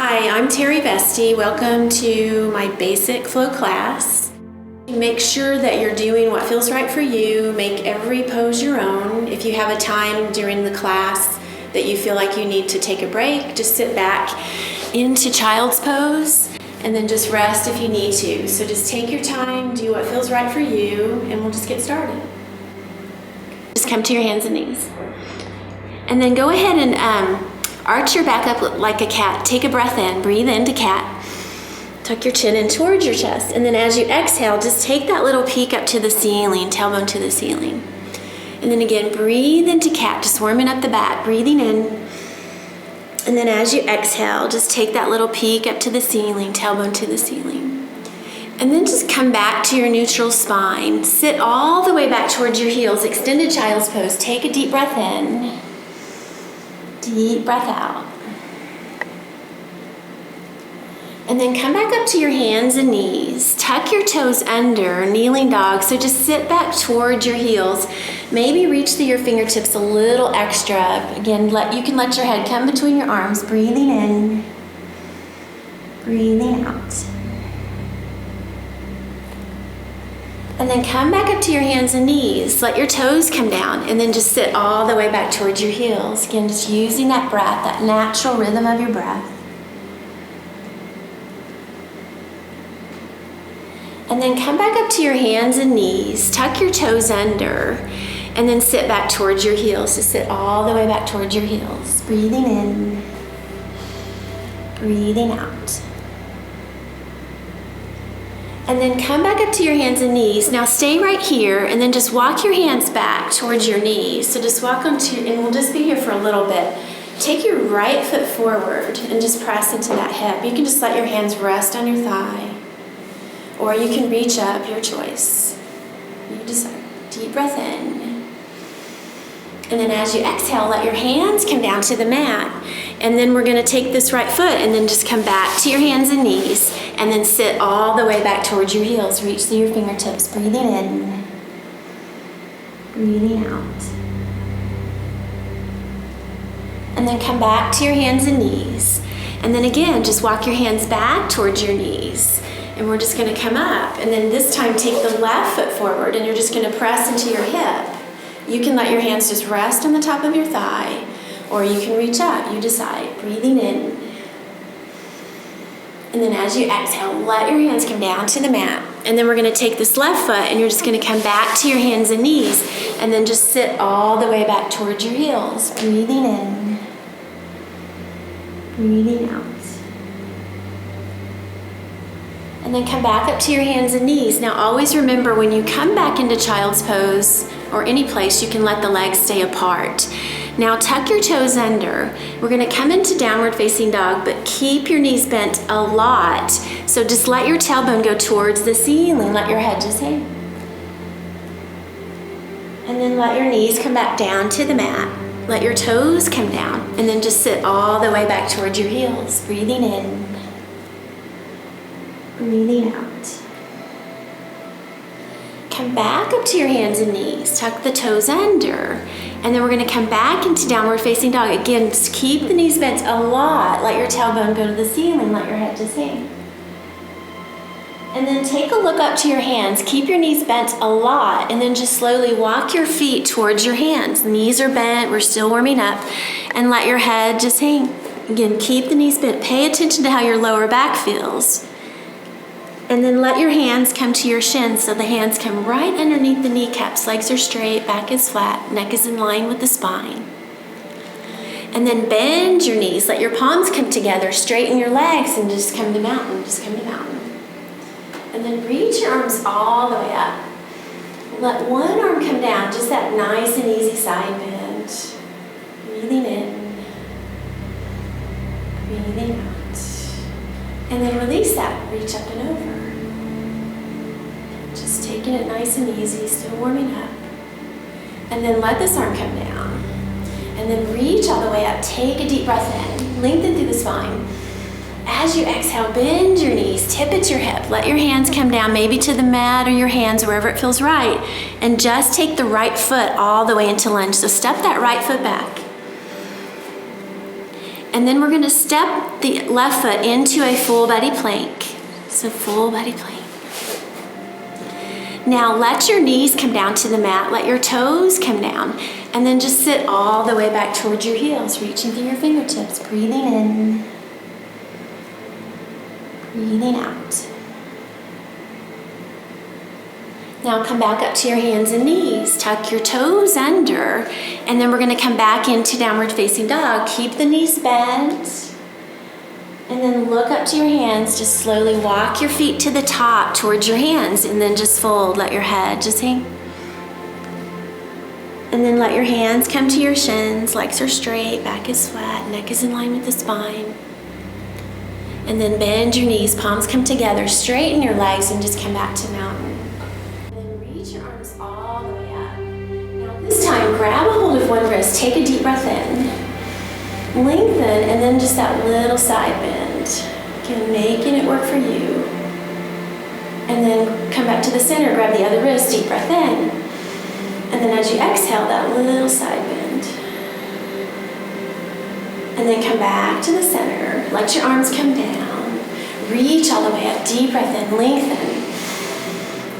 Hi, I'm Teri Beste. Welcome to my basic flow class. Make sure that you're doing what feels right for you. Make every pose your own. If you have a time during the class that you feel like you need to take a break, just sit back into child's pose and then just rest if you need to. So just take your time, do what feels right for you, and we'll just get started. Just come to your hands and knees. And then go ahead and arch your back up like a cat. Take a breath in, breathe into cat. Tuck your chin in towards your chest. And then as you exhale, just take that little peek up to the ceiling, tailbone to the ceiling. And then again, breathe into cat, just warming up the back, breathing in. And then as you exhale, just take that little peek up to the ceiling, tailbone to the ceiling. And then just come back to your neutral spine. Sit all the way back towards your heels, extended child's pose. Take a deep breath in. Deep breath out. And then come back up to your hands and knees. Tuck your toes under, kneeling dog. So just sit back towards your heels. Maybe reach through your fingertips a little extra. Again, you can let your head come between your arms. Breathing in, breathing out. And then come back up to your hands and knees. Let your toes come down and then just sit all the way back towards your heels. Again, just using that breath, that natural rhythm of your breath. And then come back up to your hands and knees. Tuck your toes under and then sit back towards your heels. So sit all the way back towards your heels. Breathing in, breathing out. And then come back up to your hands and knees. Now stay right here and then just walk your hands back towards your knees. So just walk them to, and we'll just be here for a little bit. Take your right foot forward and just press into that hip. You can just let your hands rest on your thigh, or you can reach up, your choice. You decide. Deep breath in. And then as you exhale, let your hands come down to the mat. And then we're gonna take this right foot and then just come back to your hands and knees and then sit all the way back towards your heels. Reach through your fingertips, breathing in, breathing out. And then come back to your hands and knees. And then again, just walk your hands back towards your knees. And we're just gonna come up. And then this time take the left foot forward and you're just gonna press into your hip. You can let your hands just rest on the top of your thigh, or you can reach up, you decide. Breathing in. And then as you exhale, let your hands come down to the mat. And then we're gonna take this left foot and you're just gonna come back to your hands and knees and then just sit all the way back towards your heels. Breathing in, breathing out. And then come back up to your hands and knees. Now always remember, when you come back into child's pose or any place, you can let the legs stay apart. Now tuck your toes under. We're gonna come into downward facing dog, but keep your knees bent a lot. So just let your tailbone go towards the ceiling. Let your head just hang. And then let your knees come back down to the mat. Let your toes come down and then just sit all the way back towards your heels. Breathing in, breathing out. Come back up to your hands and knees. Tuck the toes under. And then we're gonna come back into downward facing dog. Again, just keep the knees bent a lot. Let your tailbone go to the ceiling. Let your head just hang. And then take a look up to your hands. Keep your knees bent a lot. And then just slowly walk your feet towards your hands. The knees are bent. We're still warming up. And let your head just hang. Again, keep the knees bent. Pay attention to how your lower back feels. And then let your hands come to your shins, so the hands come right underneath the kneecaps. Legs are straight, back is flat, neck is in line with the spine. And then bend your knees. Let your palms come together. Straighten your legs and just come to mountain. Just come to mountain. And then reach your arms all the way up. Let one arm come down, just that nice and easy side bend. Breathing in, breathing out. And then release that, reach up and over. Just taking it nice and easy, still warming up. And then let this arm come down. And then reach all the way up, take a deep breath in, lengthen through the spine. As you exhale, bend your knees, tip at your hip. Let your hands come down, maybe to the mat or your hands, wherever it feels right. And just take the right foot all the way into lunge. So step that right foot back. And then we're gonna step the left foot into a full body plank. So full body plank. Now let your knees come down to the mat, let your toes come down, and then just sit all the way back towards your heels, reaching through your fingertips, breathing in, breathing out. Now come back up to your hands and knees, tuck your toes under, and then we're gonna come back into downward facing dog. Keep the knees bent. And then look up to your hands, just slowly walk your feet to the top towards your hands, and then just fold, let your head just hang. And then let your hands come to your shins, legs are straight, back is flat, neck is in line with the spine. And then bend your knees, palms come together, straighten your legs, and just come back to mountain. And then reach your arms all the way up. Now this time, grab a hold of one wrist, take a deep breath in. Lengthen, and then just that little side bend. Again, making it work for you. And then come back to the center, grab the other wrist, deep breath in. And then as you exhale, that little side bend. And then come back to the center. Let your arms come down. Reach all the way up, deep breath in, lengthen.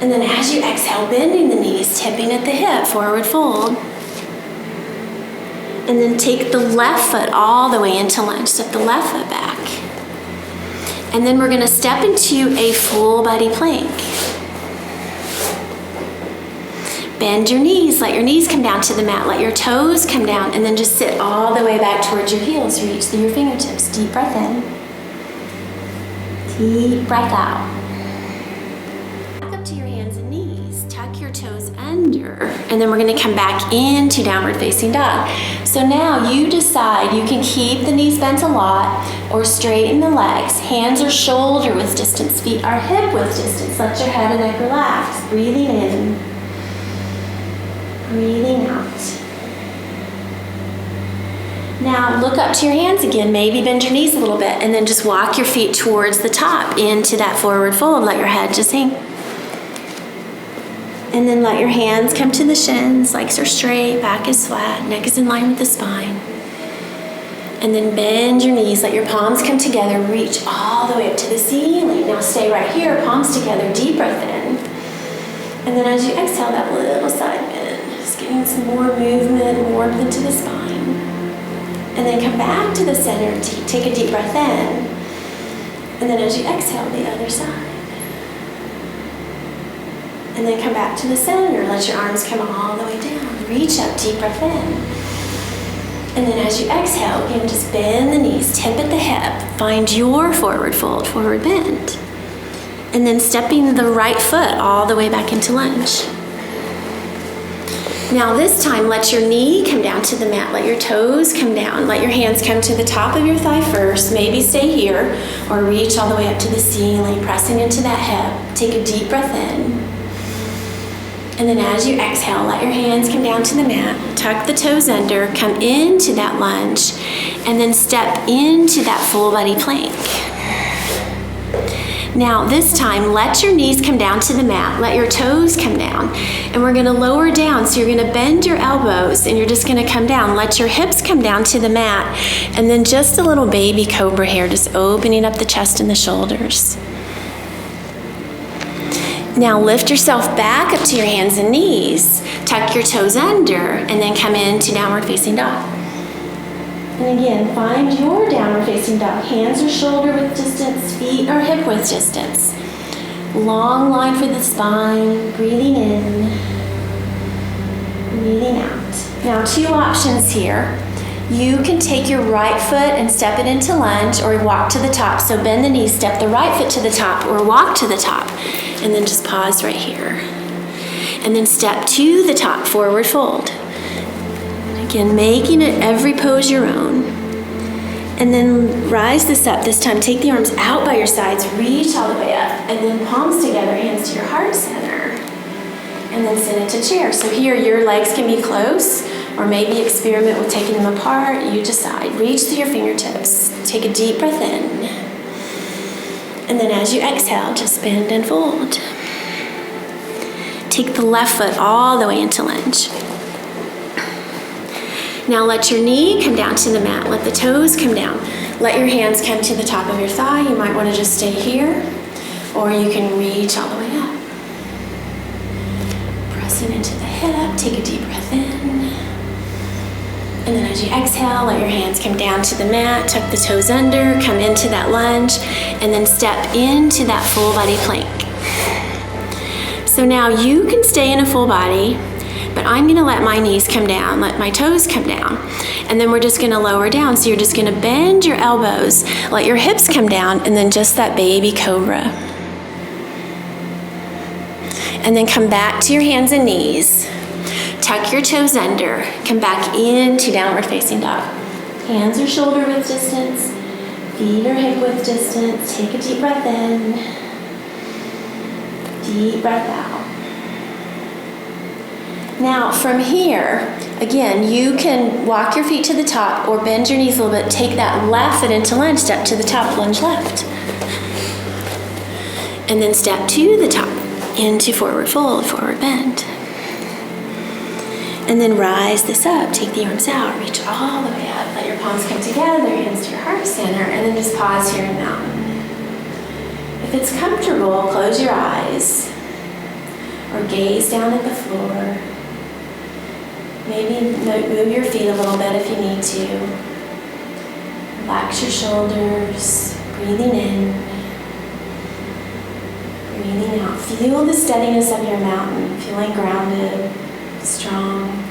And then as you exhale, bending the knees, tipping at the hip, forward fold. And then take the left foot all the way into lunge. Step the left foot back. And then we're gonna step into a full body plank. Bend your knees, let your knees come down to the mat, let your toes come down, and then just sit all the way back towards your heels. Reach through your fingertips. Deep breath in. Deep breath out. Back up to your hands and knees. Tuck your toes under, and then we're gonna come back into downward facing dog. So now you decide, you can keep the knees bent a lot or straighten the legs. Hands are shoulder width distance, feet are hip width distance. Let your head and neck relax. Breathing in, breathing out. Now look up to your hands again, maybe bend your knees a little bit, and then just walk your feet towards the top into that forward fold. Let your head just hang. And then let your hands come to the shins, legs are straight, back is flat, neck is in line with the spine. And then bend your knees, let your palms come together, reach all the way up to the ceiling. Now stay right here, palms together, deep breath in. And then as you exhale, that little side bend, just getting some more movement, warmth into the spine. And then come back to the center, take a deep breath in. And then as you exhale, the other side. And then come back to the center. Let your arms come all the way down. Reach up, deep breath in. And then as you exhale, again, just bend the knees, tip at the hip. Find your forward fold, forward bend. And then stepping the right foot all the way back into lunge. Now this time, let your knee come down to the mat. Let your toes come down. Let your hands come to the top of your thigh first. Maybe stay here or reach all the way up to the ceiling, pressing into that hip. Take a deep breath in. And then as you exhale, let your hands come down to the mat, tuck the toes under, come into that lunge, and then step into that full body plank. Now this time, let your knees come down to the mat, let your toes come down, and we're gonna lower down, so you're gonna bend your elbows, and you're just gonna come down. Let your hips come down to the mat, and then just a little baby cobra here, just opening up the chest and the shoulders. Now lift yourself back up to your hands and knees. Tuck your toes under and then come into downward facing dog. And again, find your downward facing dog. Hands are shoulder width distance, feet are hip width distance. Long line for the spine, breathing in, breathing out. Now 2 options here. You can take your right foot and step it into lunge or walk to the top. So bend the knees, step the right foot to the top or walk to the top. And then just pause right here. And then step to the top, forward fold. Again, making it every pose your own. And then rise this up. This time, take the arms out by your sides, reach all the way up, and then palms together, hands to your heart center. And then send it to chair. So here, your legs can be close, or maybe experiment with taking them apart. You decide. Reach through your fingertips. Take a deep breath in. And then as you exhale, just bend and fold. Take the left foot all the way into lunge. Now let your knee come down to the mat. Let the toes come down. Let your hands come to the top of your thigh. You might want to just stay here, or you can reach all the way up. Pressing into the hip. Take a deep breath in. And then as you exhale, let your hands come down to the mat. Tuck the toes under. Come into that lunge. And then step into that full body plank. So now you can stay in a full body, but I'm going to let my knees come down, let my toes come down, and then we're just going to lower down. So you're just going to bend your elbows, let your hips come down, and then just that baby cobra. And then come back to your hands and knees. Tuck your toes under. Come back into downward facing dog. Hands are shoulder width distance. Feet are hip width distance. Take a deep breath in. Deep breath out. Now from here, again, you can walk your feet to the top or bend your knees a little bit. Take that left foot into lunge, step to the top, lunge left. And then step to the top, into forward fold, forward bend. And then rise this up, take the arms out, reach all the way up. Let your palms come together, hands to your heart center, and then just pause here in mountain. If it's comfortable, close your eyes or gaze down at the floor. Maybe move your feet a little bit if you need to. Relax your shoulders, breathing in, breathing out. Feel the steadiness of your mountain, feeling grounded, strong.